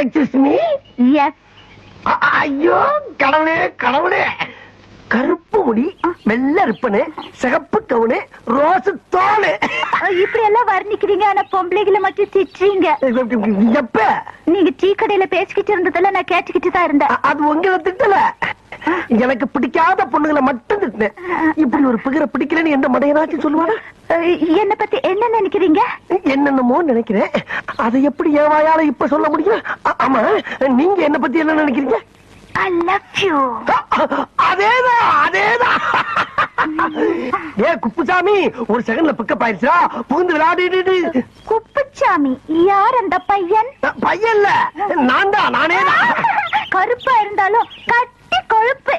Excuse me? Yes. ஐயோ கடவுளே கடவுளே, கருப்பு முடி, வெள்ளை ரிப்பனு, சிகப்பு கவுனு, ரோஸ் தோலு. இப்படி எல்லாம் வர்ணிக்கிறீங்க, ஆனா பொம்பளைகளை மட்டும் திட்டுறீங்க. எப்ப நீங்க டீ கடையில பேசிக்கிட்டு இருந்ததெல்லாம் நான் கேட்டுக்கிட்டு தான் இருந்தேன். அது உங்களை திட்டல, எனக்கு பிடிக்காத பொண்ணுங்களை மட்டும் திட்டினேன். இப்படி ஒரு பிகரை பிடிக்கலன்னு எந்த மடையனாச்சும் சொல்லுவானா? என்ன பத்தி என்ன நினைக்கிறீங்க? என்னென்னமோ நினைக்கிறேன், அதை எப்படி என் வாயால இப்ப சொல்ல முடியும்? ஆமா, நீங்க என்ன பத்தி என்ன நினைக்கிறீங்க? I love you. அதேதான் அதேதான். ஏ குப்புசாமி, ஒரு செகண்ட்ல பிக்கப் ஆயிடுச்சா? புகுந்து விளையாடிட்டு. குப்புச்சாமி யார் அந்த பையன்? பையன்ல நான் தான், நானே தான். கருப்பா இருந்தாலும் கட்டி கொழுப்பு.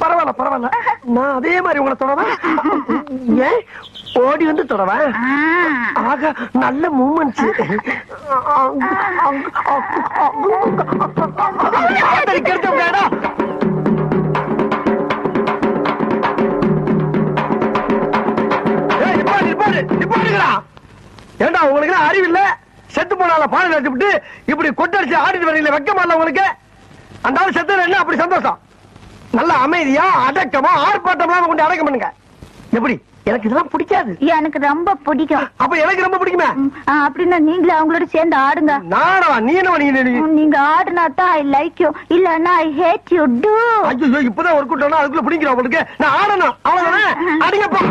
பரவாயில்ல பரவாயில்ல, நான் அதே மாதிரி உங்களை தொடவா? ஏன் ஓடி வந்து தொடவா? ஆக நல்ல மூமெண்ட்ஸ். ஏண்டா உங்களுக்கு அறிவில்லை? செத்து போனால பால் வச்சுட்டு இப்படி கொட்டடிச்சு ஆடிட்டு வரீங்களே, வெக்கமா இல்ல உங்களுக்கு? அந்த ஆள் செத்து என்ன அப்படி சந்தோஷம்? நல்ல அமைதியா அடக்கமா ஆர்ப்பாட்டமா கொண்டு அடக்கம் பண்ணுங்க. எப்படி? எனக்கு இதெல்லாம் பிடிக்காது. எனக்கு ரொம்ப பிடிக்கும். அப்ப எனக்கு ரொம்ப பிடிக்குமே. அப்படின்னா நீங்களே அவங்களோட சேர்ந்து ஆடுங்க. நானா? நீ என்ன? நீங்க ஆடுனா தான் ஐ லைக் யூ, இல்லன்னா ஐ ஹேட் யூ டு. ஐயோ, இப்பதான் ஒரு கூட்டம் அதுக்குள்ள பிடிக்கிறோம் உங்களுக்கு. நான் ஆடணும், அவ்வளவுதானே? அடிங்கப்பா.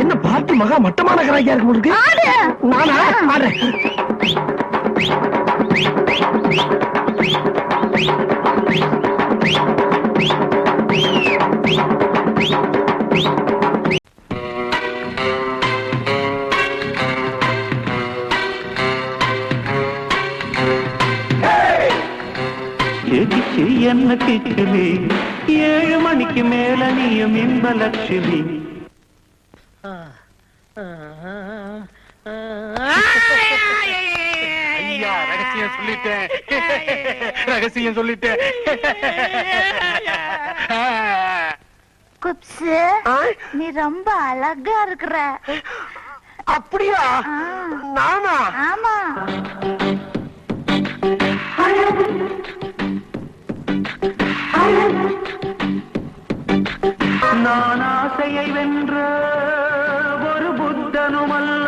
என்ன பாட்டு மகா மட்டமான கராக்கியா இருக்கு உங்களுக்கு? நானா ஆடுறேன். என்ன கிச்சுமி 7 மணிக்கு மேல நீயும் இன்பலட்சுமி. ஐயா, ரகசியம் சொல்லிட்டேன், ரகசியம் சொல்லிட்டேன். குப்ஸ், நீ ரொம்ப அழகா இருக்கிற. அப்படியா? நானா? ஆமா. நான் ஆசையை வென்ற ஒரு புத்தனும் அல்ல.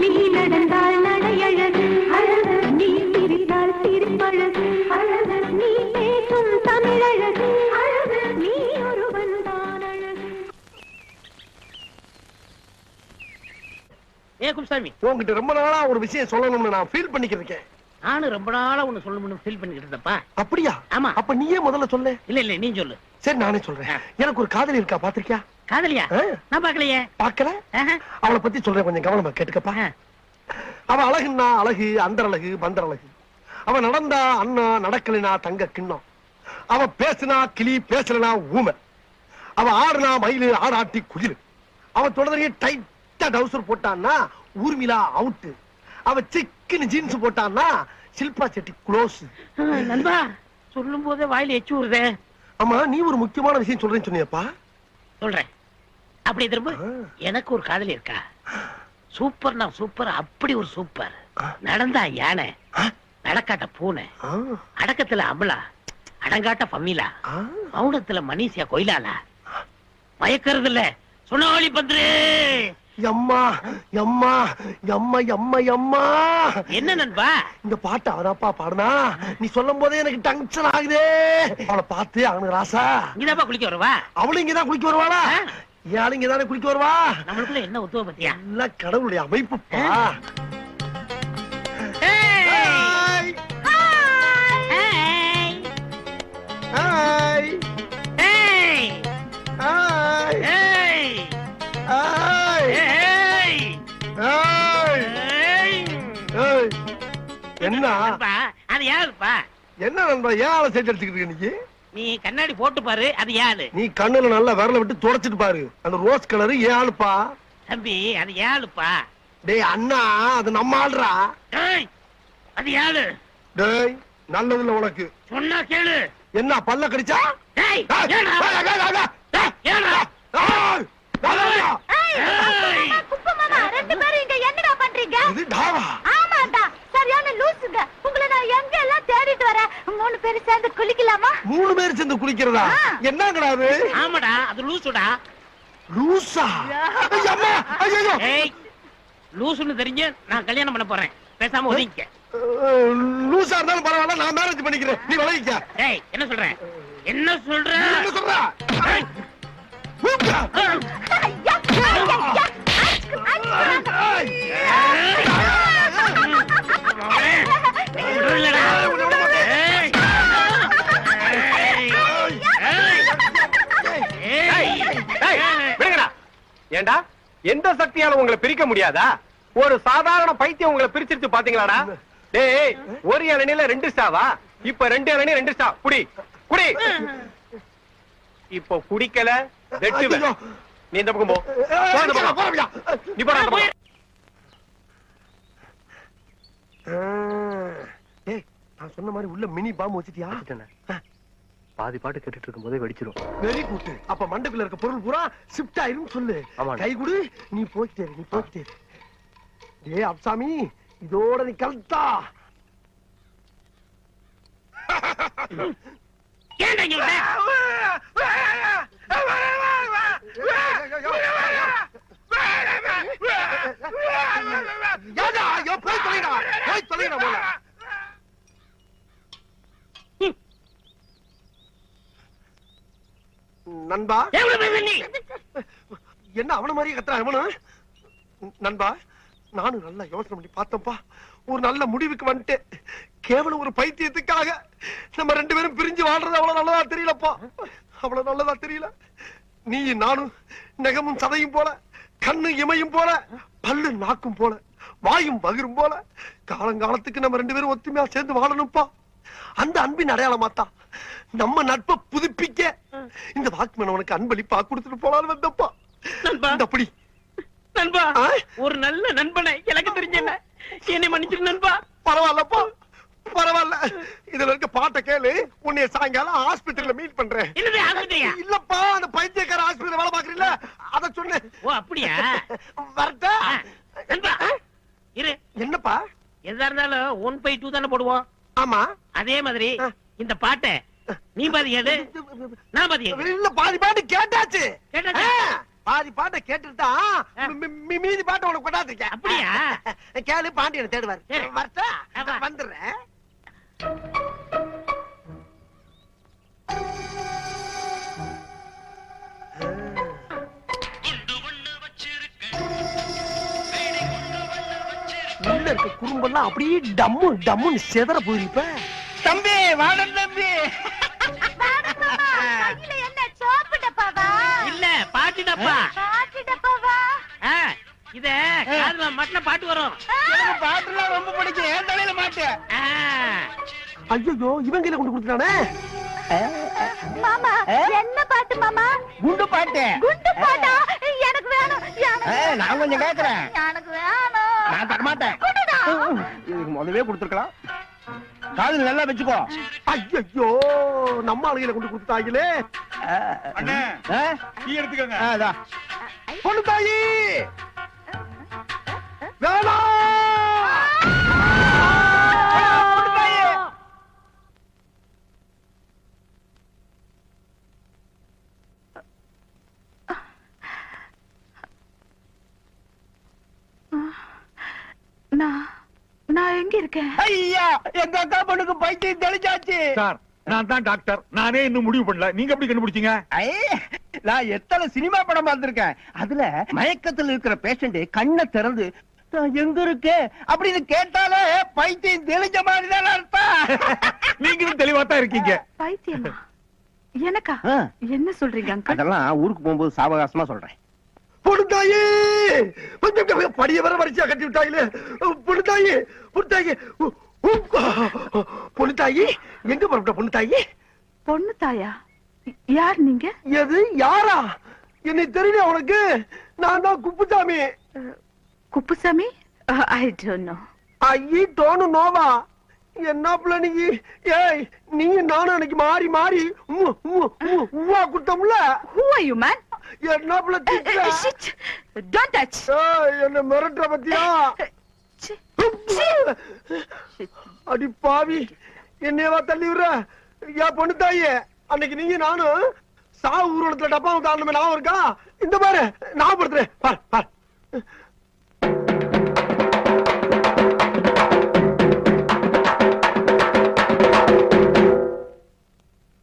நீ நடந்தால் நடையழகு அழகு, நீ சிரித்தால் சிரிப்பழகு அழகு, நீ பேசும் தமிழழகு அழகு, நீ ஒருவன் தான் அழகு. ஏ குப்சாமி, உங்ககிட்ட ரொம்ப நாளா ஒரு விஷயம் சொல்லணும்னு நான் ஃபீல் பண்ணிக்கிட்டு இருக்கேன். நானும் ரொம்ப நாளா ஒண்ணு சொல்லணும்னு ஃபீல் பண்ணிக்கிட்டு இருந்தப்பா. அப்படியா? ஆமா. அப்ப நீயே முதல்ல சொல்லு. இல்ல நீ சொல்லு. சரி, நானே சொல்றேன். எனக்கு ஒரு காதலி இருக்கா, பாத்திருக்கியா? காதலியா? நான் பாக்கலையே. பாக்கல? அவளை பத்தி சொல்றேன், கொஞ்சம் கவனமா கேட்டுக்கப்பா. அவ அழகுன்னா அழகு, அந்தர் அழகு, பந்தர் அழகு. அவ நடந்தா அண்ணா, நடக்கலினா தங்க கிண்ணம். அவ பேசுனா கிளி, பேசலனா ஊமை. அவ ஆடுனா மயிலு, ஆடாட்டி குயிலு. அவ தொடர்ந்து டைட்டா டவுசர் போட்டான்னா ஊர்மிளா அவுட். அவ சிக்கன் ஜீன்ஸ் போட்டான்னா சில்பா செட்டி க்ளோஸ். நண்பா, சொல்லும் போதே வாயில எச்சு ஊறுதே. ஆமா, நீ ஒரு முக்கியமான விஷயம் சொல்றேன்னு சொன்னியப்பா. சொல்றேன். அப்படி திரும்ப. எனக்கு ஒரு காதலி இருக்கா. சூப்பர்னா சூப்பர், அப்படி ஒரு சூப்பர். நடந்தா யானை, நடக்காட்ட பூனை, அடக்கத்துல அமலா, அடங்காட்ட பம்மிலா, மௌனத்துல மணிசியா கொயிலாலா, மயக்கிறது இல்ல சுனாவளி பந்துரு. எம்மா எம்மா எம்மா எம்மா எம்மா. என்ன நண்பா? இந்த பாட்டு அவதாப்பா பாடுனா, நீ சொல்லும் போதே எனக்கு டென்ஷன் ஆகுதே. அவளை பார்த்து அவனுக்கு ராசா. இங்கதாப்பா குளிக்க வருவா? அவளும் இங்கதான் குளிக்க வருவாளா? யாரும் இங்கதானே குளிக்க வருவா? நம்மளுக்குள்ள என்ன உத்துவ பத்தியா? இல்ல, கடவுளுடைய அமைப்புப்பா. என்ன அது யாருப்பா? என்ன நண்பா, ஏன் ஆளை சேர்த்து அடிச்சுக்கிட்டு இருக்க? நீ கண்ணாடி போட்டு பாரு, அது யாரு? நீ கண்ணுல நல்லா விரல விட்டு தொடச்சிட்டு பாரு. அந்த ரோஸ் கலரு ஏன் ஆளுப்பா? தம்பி, அது யாருப்பா? டேய் அண்ணா அது நம்ம ஆள்றா. டேய் அது யாரு? டேய் நல்லதுல உனக்கு சொன்னா கேளு. என்ன பல்ல கடிச்சா? டேய் டேய், ஏன்டா? டேய், டேய், டேய், டேய். ஏன்டா? டேய், நல்லதுடா. குப்பை மாமா, 2 பேரும் இங்க என்னடா பண்றீங்க? இது டாவா? ஆமாடா, சரியான லூசுங்க. உங்களை நான் எங்க எல்லாம் தேடிட்டு வரேன். 3 பேரும் சேர்ந்து குளிக்கலாமா? 3 பேர் சேர்ந்து குளிக்கிறதா? என்னங்கடா அது? ஆமாடா அது லூசுடா. லூசா? ஐயம்மா, ஐயோ. ஏய் லூசுன்னு தெரிஞ்சு நான் கல்யாணம் பண்ண போறேன். பேசாம ஒதுங்கிக்க. லூசா இருந்தாலும் பரவாயில்ல, நான் மேரேஜ் பண்ணிக்கிறேன். நீ விளைவிக்க. ஏய் என்ன சொல்ற? என்ன சொல்ற? என்ன சொல்ற? ஏய், லூசா. ஐயா, ஐயா, ஐயா. விடுறலடா. ஏய். விடுங்கடா. ஏண்டா எந்த சக்தியால உங்களை பிரிக்க முடியாதா? ஒரு சாதாரண பைத்தியம் உங்களை பிரிச்சிருச்சு பாத்தீங்களாடா? டேய் ஒரு இளநில 2 ஸ்டாவா? இப்ப 2 இளநீ 2 ஸ்டா. குடி குடி. இப்போ குடிக்கல வெட்டுவேன். நீ இந்த பக்கம் போ. போ இந்த பக்கம். நீ போடா அந்த பக்கம். ஏய், நான் சொன்ன மாதிரி உள்ள மினி பாம்பு வச்சிட்டியா? பாதி பாட்டு கேட்டுட்டு இருக்கும் போதே வெடிச்சிரும். Very good. அப்ப மண்டக்குள்ள இருக்க பொருள் பூரா ஷிஃப்ட் ஆயிரும் சொல்லு. ஆமாண்ணா. கை குடு, நீ போய்ட்டே இரு, நீ போய்ட்டே இரு. டேய் அப்சாமி, இதோட நீ கல்தா. ஏன்டா இங்க வந்த? யாரா? யோ போய் தொலைடா. போய் தொலைடா போல. நண்பா, எவ்வளவு பேர் நீ? என்ன அவன மாதிரியே கத்துறான் அவனு? நண்பா, நானும் நல்லா யோசனை பண்ணி பார்த்தப்பா, ஒரு நல்ல முடிவுக்கு வந்துட்டேன். கேவலம் ஒரு பைத்தியத்துக்காக நம்ம 2 பேரும் பிரிஞ்சு வாழ்றது அவ்வளவு நல்லதா தெரியலப்பா. அவ்வளவு நல்லதா தெரியல. நீ நானும் நகமும் சதையும் போல, கண்ணு இமையும் போல, பல்லு நாக்கும் போல, வாயும் பகிரும் போல காலங்காலத்துக்கு நம்ம 2 பேரும் ஒத்துமையா சேர்ந்து வாழணும்ப்பா. அந்த அன்பின் அடையாளமாத்தான் நம்ம நட்பை புதுப்பிக்க இந்த வாக்மேன் உனக்கு அன்பளிப்பா கொடுத்துட்டு போலான்னு வந்தப்பா. நண்பா. அப்படி நண்பா ஆ? ஒரு நல்ல நண்பனை எனக்கு தெரிஞ்ச என்னை மன்னிச்சிரு நண்பா. பரவாயில்லப்பா, பரவாயில்ல. இதுல இருக்க பாட்டை கேளு. உன்னைய சாயங்காலம் ஆஸ்பத்திரியில மீட் பண்றேன். என்னது ஆஸ்பத்திரியா? இல்லப்பா, அந்த பைத்தியக்கார ஆஸ்பத்திரியில வேலை பாக்குறீல்ல, அத சொன்னேன். ஓ அப்படியா? வரட்டா? நண்பா இரு. என்னப்பா? எதா இருந்தாலும் 1/2 தானே போடுவோம். ஆமா. அதே மாதிரி இந்த பாட்டை நீ பாதி கேளு, நான் பாதி கேளு. இல்ல, பாதி பாட்டு கேட்டாச்சு. கேட்டாச்சா? பாதி பாட்டை கேட்டுதான் மீதி பாட்டை உனக்கு கொண்டாந்துருக்கேன். அப்படியா? கேளு, பாண்டியனை தேடுவாரு. சரி. வரட்டா? ஆமா. வந்துடுறேன். உள்ள இருக்க குறும்பெல்லாம் அப்படியே டம்மு டம்முன்னு செதற போயிருப்ப. தம்பி வாடன் தம்பி. கையில என்ன சோப்பு டப்பாவா? இல்ல பாட்டு டப்பா. பாட்டு டப்பாவா? இத காதுல மட்டன பாட்டு வரும். எனக்கு பாட்டுலாம் ரொம்ப பிடிக்கும். என் தலையில மாட்டு. ஐயோ, இவன் கையில கொண்டு கொடுத்துட்டானே. மாமா, என்ன பாட்டு மாமா? குண்டு பாட்டு. குண்டு பாட்டா? எனக்கு வேணும். நான் கொஞ்சம் கேக்குறேன். எனக்கு வேணும். நான் தர மாட்டேன். குடுடா. இதுக்கு முதவே கொடுத்துருக்கலாம். காதுல நல்லா வச்சுக்கோ. ஐயோ, நம்ம ஆளுகையில கொண்டு கொடுத்தாங்களே. அண்ணே, ஆ? டீ எடுத்துக்கங்க. அதான். பொண்ணு தாயி வேணாம். பொண்ணு தாயி. நான் எங்க இருக்கேன்? ஐயா, எங்க அக்கா பொண்ணுக்கு பைத்தியம் தெளிச்சாச்சு. சார், நான் தான் டாக்டர். நானே இன்னும் முடிவு பண்ணல. நீங்க எப்படி கண்டுபிடிச்சீங்க? நான் எத்தனை சினிமா படம் பார்த்திருக்கேன். அதுல மயக்கத்துல இருக்கிற பேஷண்ட் கண்ணை திறந்து நான் எங்க இருக்கேன் அப்படின்னு கேட்டாலே பைத்தியம் தெளிஞ்ச மாதிரி தான் அர்த்தம். நீங்களும் தெளிவா தான் இருக்கீங்க. பைத்தியமா? எனக்கா? ஆ. என்ன சொல்றீங்க அங்கிள்? அதெல்லாம் ஊருக்கு போகும்போது சாவகாசமா சொல்றேன். பொண்ணு தாயி, படிய வர வரிசையா கட்டி விட்டாங்களே. பொண்ணு தாயி, பொண்ணு தாயி, பொண்ணு தாயி, எங்க புறப்பட்ட பொண்ணு தாயி? பொண்ணு தாயா? யார் நீங்க? எது யாரா? என்னை தெரியல உனக்கு? நான் தான் Kuppusamy. Kuppusamy I don't know. I don't நோவா என்ன புள்ள நீ? ஏய் நீ நானும் அன்னைக்கு மாறி மாறி Uva குட்டம்ல. Who are you, man? என்ன புள்ள திட்ட? Shit! Don't touch. என்ன மிரட்டுற பத்தியா? அடி பாவி என்னையவா தள்ளி விடுற? ஏன் பொண்ணு தாயே, அன்னைக்கு நீங்க நானும் சாவு ஊர்வலத்துல டப்பாவை தாண்டமே ஞாபகம் இருக்கா? இந்த பாரு ஞாபகப்படுத்துறேன் பார் பார்.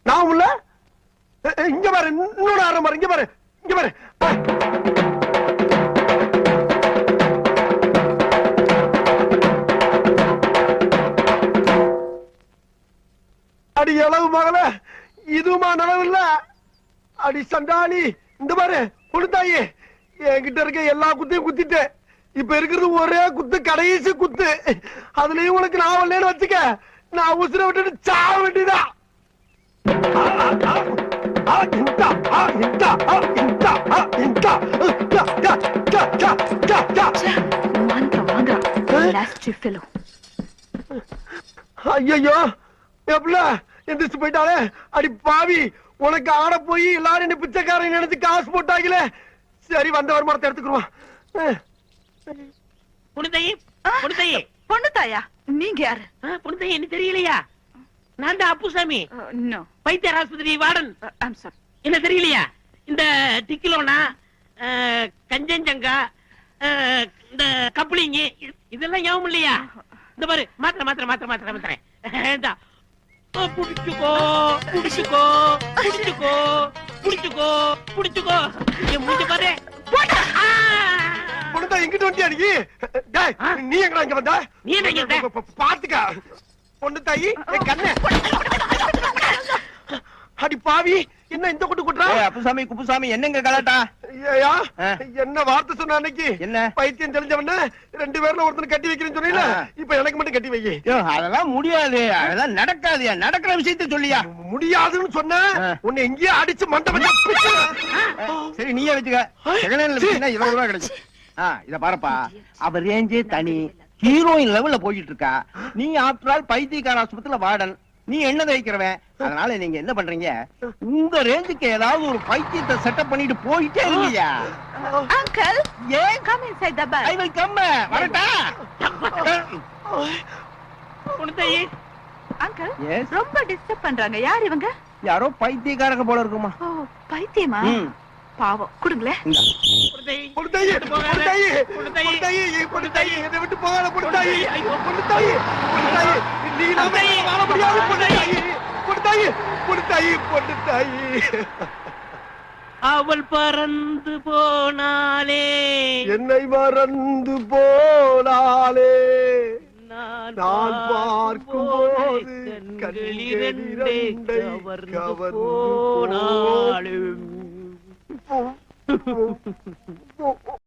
நான் உள்ள இங்க பாரு, இன்னொரு ஆரம் பாரு, இங்க பாரு, இங்க பாரு. அடி அளவு மகள, இதுமா நனவு இல்ல? அடி சண்டாளி, இந்த பாரு கொடுத்தாயே, என்கிட்ட இருக்க எல்லா குத்தையும் குத்திட்டு இப்ப இருக்கிறது ஒரே குத்து, கடைசி குத்து. அதுலயும் உனக்கு நான் வரலன்னு வச்சுக்க, நான் உசுர விட்டுட்டு சாவ வேண்டியதா. ஐயோ எப்பல எந்திரிச்சு போயிட்டாலே. அடி பாவி, உனக்கு ஆட போய் எல்லாரும் என்ன பிச்சைக்காரன் நினைச்சு காசு போட்டாங்களே. சரி வந்த வருமானத்தை எடுத்துக்குருவான். பொண்ணு தாயா நீங்க யாரு? பொண்ணு என்ன தெரியலையா? நான் தான் அப்புசாமி, நோ. வைத்தியர் ஆஸ்பத்திரி வார்டன். I'm sorry. என்ன தெரியலையா? இந்த டிக்கிலோனா, கஞ்சஞ்சங்கா, இந்த கப்ளிங்கி இதெல்லாம் ஞாபகம் இல்லையா? இந்த பாரு மாத்திரை மாத்திரை மாத்திரை மாத்திரை மாத்திரை. புடிச்சுக்கோ புடிச்சுக்கோ புடிச்சுக்கோ புடிச்சுக்கோ புடிச்சுக்கோ. என் மூஞ்சி பாரு. பொண்ணுதா எங்கிட்ட வண்டியா நீ? நீ எங்கடா இங்க வந்த? நீ என்ன இங்க வந்த? பாத்துக்க பொண்ணு தாயி, என் கண்ணு. அடி பாவி, என்ன இந்த கொட்டு கொட்டுறா? அப்புசாமி குப்புசாமி என்னங்க கலாட்டா? ஏயா என்ன வார்த்தை சொன்ன அன்னைக்கு? என்ன பைத்தியம் தெரிஞ்சவன 2 பேர்ல ஒருத்தனை கட்டி வைக்கிறேன்னு சொன்னீல, இப்ப எனக்கு மட்டும் கட்டி வை. அதெல்லாம் முடியாது, அதெல்லாம் நடக்காது. நடக்கிற விஷயத்தை சொல்லியா? முடியாதுன்னு சொன்ன உன்னை எங்கேயே அடிச்சு மண்டபம். சரி நீயே வச்சுக்க. செகண்ட் ஹேண்ட்ல 20 ரூபாய் கிடைச்சு. இத பாருப்பா, அவ ரேஞ்சே தனி, ஹீரோயின் லெவல்ல போயிட்டு இருக்கா. நீ ஆஃப்டர் ஆல் பைத்தியக்கார ஆஸ்பத்திரியில வார்டன், நீ என்ன வைக்கிறவன். அதனால நீங்க என்ன பண்றீங்க, உங்க ரேஞ்சுக்கு ஏதாவது ஒரு பைத்தியத்தை செட்டப் பண்ணிட்டு போயிட்டே இருக்கீங்க. அங்கிள் ஏன் come inside the bus? I will come. வரட்டா? பொண்ணுதாயே. Uncle Yes. ரொம்ப டிஸ்டர்ப் பண்றாங்க. யார் இவங்க? யாரோ பைத்தியக்காரங்க போல இருக்குமா. ஓ பைத்தியமா? பாவம், கொடுங்களே. பொண்ணுதாயி, பொண்ணுதாயி, பொண்ணுதாயி, பொண்ணுதாயி, என்னை விட்டு போகாத பொண்ணுதாயி. பொண்ணுதாயி, பொண்ணுதாயி, நீ இல்லாம வாழ முடியாது பொண்ணுதாயி. பொண்ணுதாயி, பொண்ணுதாயி, பொண்ணுதாயி. அவள் பறந்து போனாலே, என்னை மறந்து போனாலே, நான் பார்க்கும் போது கண்களிரண்டே கவர்ந்து போனாலும் போ